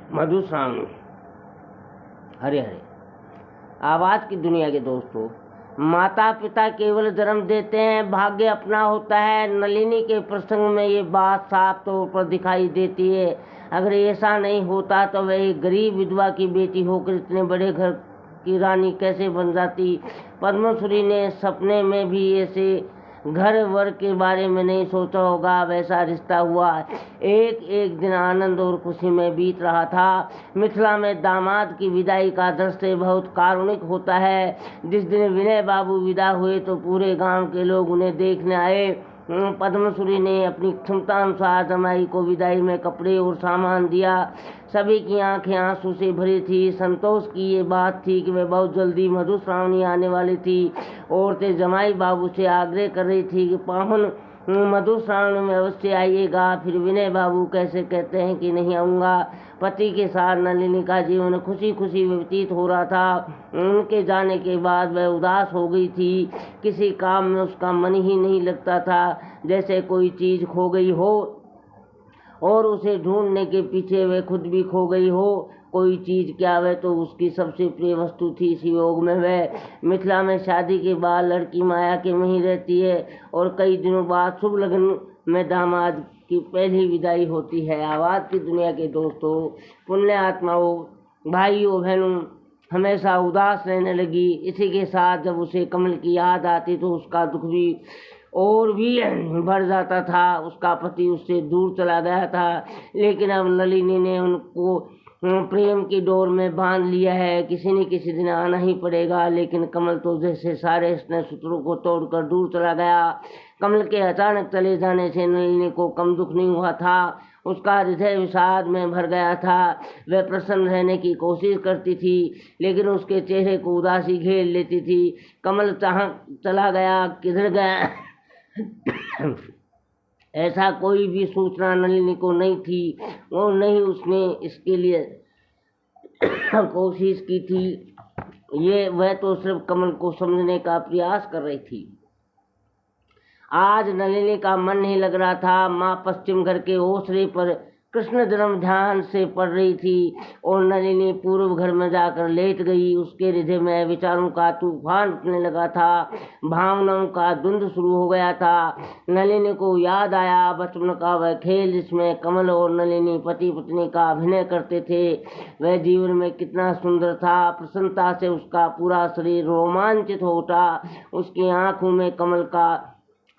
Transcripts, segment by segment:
मधुश्रावणी। हरे हरे। आवाज की दुनिया के दोस्तों, माता पिता केवल जन्म देते हैं, भाग्य अपना होता है। नलिनी के प्रसंग में ये बात साफ तौर पर दिखाई देती है। अगर ऐसा नहीं होता तो वह एक गरीब विधवा की बेटी होकर इतने बड़े घर की रानी कैसे बन जाती। पद्मश्री ने सपने में भी ऐसे घर वर के बारे में नहीं सोचा होगा। वैसा रिश्ता हुआ। एक एक दिन आनंद और खुशी में बीत रहा था। मिथिला में दामाद की विदाई का दृश्य बहुत कारुणिक होता है। जिस दिन विनय बाबू विदा हुए तो पूरे गांव के लोग उन्हें देखने आए। पद्मश्री ने अपनी क्षमता अनुसार जमाई को विदाई में कपड़े और सामान दिया। सभी की आंखें आंसू से भरी थी। संतोष की ये बात थी कि वह बहुत जल्दी मधुश्रावणी आने वाली थी। औरतें जमाई बाबू से आग्रह कर रही थी कि पाहुन मधुश्रावणी में अवश्य आइएगा। फिर विनय बाबू कैसे कहते हैं कि नहीं आऊँगा। पति के साथ नलिनी का जीवन खुशी खुशी व्यतीत हो रहा था। उनके जाने के बाद वह उदास हो गई थी। किसी काम में उसका मन ही नहीं लगता था, जैसे कोई चीज़ खो गई हो और उसे ढूंढने के पीछे वह खुद भी खो गई हो। कोई चीज़ क्या, वह तो उसकी सबसे प्रिय वस्तु थी। इस योग में वह मिथिला में शादी के बाद लड़की माया के में ही रहती है और कई दिनों बाद शुभ लगन में दामाद की पहली विदाई होती है। आवाज़ की दुनिया के दोस्तों, पुण्य आत्माओं, भाइयों बहनों, हमेशा उदास रहने लगी। इसी के साथ जब उसे कमल की याद आती तो उसका दुख भी और भी बढ़ जाता था। उसका पति उससे दूर चला गया था, लेकिन अब नलिनी ने उनको प्रेम की डोर में बांध लिया है। किसी न किसी दिन आना ही पड़ेगा। लेकिन कमल तो जैसे सारे स्नेह सूत्रों को तोड़कर दूर चला गया। कमल के अचानक चले जाने से नलिनी को कम दुख नहीं हुआ था। उसका हृदय विषाद में भर गया था। वह प्रसन्न रहने की कोशिश करती थी, लेकिन उसके चेहरे को उदासी घेर लेती थी। कमल चला गया, किधर गया ऐसा कोई भी सूचना नलिनी को नहीं थी और नहीं उसने इसके लिए कोशिश की थी। वह तो सिर्फ कमल को समझने का प्रयास कर रही थी। आज नलिनी का मन नहीं लग रहा था। माँ पश्चिम घर के ओसरे पर कृष्ण जन्म ध्यान से पढ़ रही थी और नलिनी पूर्व घर में जाकर लेट गई। उसके हृदय में विचारों का तूफान उठने लगा था। भावनाओं का द्वंद्व शुरू हो गया था। नलिनी को याद आया बचपन का वह खेल जिसमें कमल और नलिनी पति पत्नी का अभिनय करते थे। वह जीवन में कितना सुंदर था। प्रसन्नता से उसका पूरा शरीर रोमांचित हो उठा। उसकी आंखों में कमल का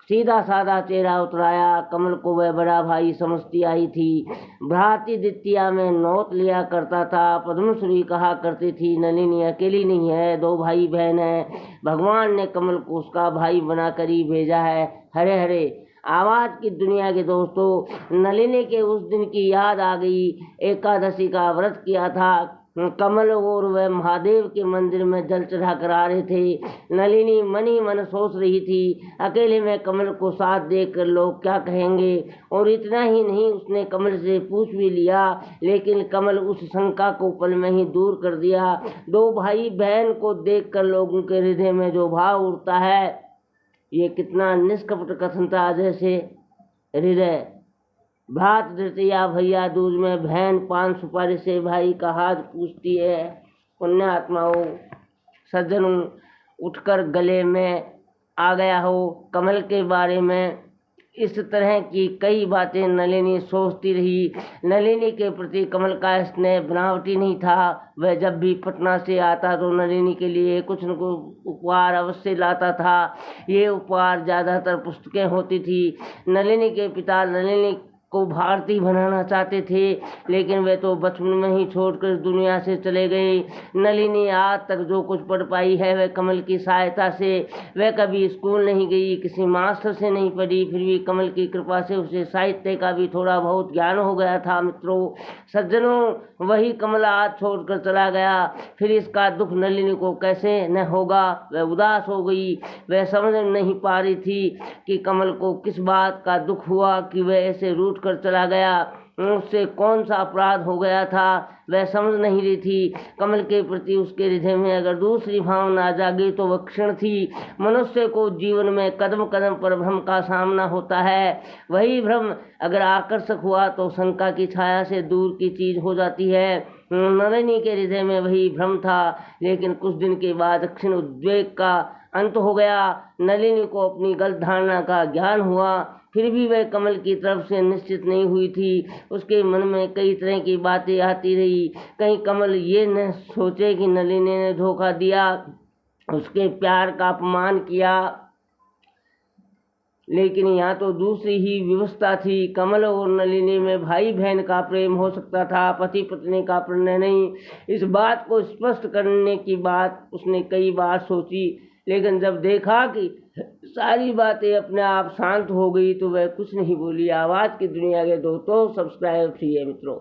सीधा साधा चेहरा उतराया। कमल को वह बड़ा भाई समझती आई थी। भ्रातृ द्वितीया में नौत लिया करता था। पद्मश्री कहा करती थी, नलिनी अकेली नहीं है, 2 भाई बहन हैं। भगवान ने कमल को उसका भाई बनाकर ही भेजा है। हरे हरे। आवाज़ की दुनिया के दोस्तों, नलिनी के उस दिन की याद आ गई। एकादशी का व्रत किया था। कमल और वह महादेव के मंदिर में जल चढ़ा कर आ रहे थे। नलिनी मन ही मन सोच रही थी, अकेले में कमल को साथ देखकर लोग क्या कहेंगे। और इतना ही नहीं, उसने कमल से पूछ भी लिया, लेकिन कमल उस शंका को पल में ही दूर कर दिया। 2 भाई बहन को देखकर लोगों के हृदय में जो भाव उठता है, ये कितना निष्कपट कथन था। जैसे हृदय भात तृतीया भैया दूज में बहन पान सुपारी से भाई का हाथ पूछती है। पुण्य आत्माओं, सज्जनों, उठकर गले में आ गया हो। कमल के बारे में इस तरह की कई बातें नलिनी सोचती रही। नलिनी के प्रति कमल का स्नेह बनावटी नहीं था। वह जब भी पटना से आता तो नलिनी के लिए कुछ न कुछ उपहार अवश्य लाता था। ये उपहार ज़्यादातर पुस्तकें होती थी। नलिनी के पिता नलिनी को भारती बनाना चाहते थे, लेकिन वे तो बचपन में ही छोड़कर दुनिया से चले गए। नलिनी आज तक जो कुछ पढ़ पाई है वह कमल की सहायता से। वह कभी स्कूल नहीं गई, किसी मास्टर से नहीं पढ़ी, फिर भी कमल की कृपा से उसे साहित्य का भी थोड़ा बहुत ज्ञान हो गया था। मित्रों, सज्जनों, वही कमल आज छोड़कर चला गया। फिर इसका दुख नलिनी को कैसे न होगा। वह उदास हो गई। वह समझ नहीं पा रही थी कि कमल को किस बात का दुख हुआ कि वह ऐसे रूठ कर चला गया। उससे कौन सा अपराध हो गया था वह समझ नहीं रही थी। कमल के प्रति उसके हृदय में अगर दूसरी भावना जागी तो वह क्षण थी। मनुष्य को जीवन में कदम कदम पर भ्रम का सामना होता है। वही भ्रम अगर आकर्षक हुआ तो शंका की छाया से दूर की चीज हो जाती है। नलिनी के हृदय में वही भ्रम था, लेकिन कुछ दिन के बाद क्षीण उद्वेग का अंत हो गया। नलिनी को अपनी गलत धारणा का ज्ञान हुआ, फिर भी वह कमल की तरफ से निश्चित नहीं हुई थी। उसके मन में कई तरह की बातें आती रही। कहीं कमल ये न सोचे कि नलिनी ने धोखा दिया, उसके प्यार का अपमान किया, लेकिन यहाँ तो दूसरी ही व्यवस्था थी। कमल और नलिनी में भाई बहन का प्रेम हो सकता था, पति पत्नी का प्रणय नहीं। इस बात को स्पष्ट करने की बात उसने कई बार सोची, लेकिन जब देखा कि सारी बातें अपने आप शांत हो गई तो वह कुछ नहीं बोली। आवाज़ की दुनिया के दोस्तों सब्सक्राइब कीजिए मित्रों।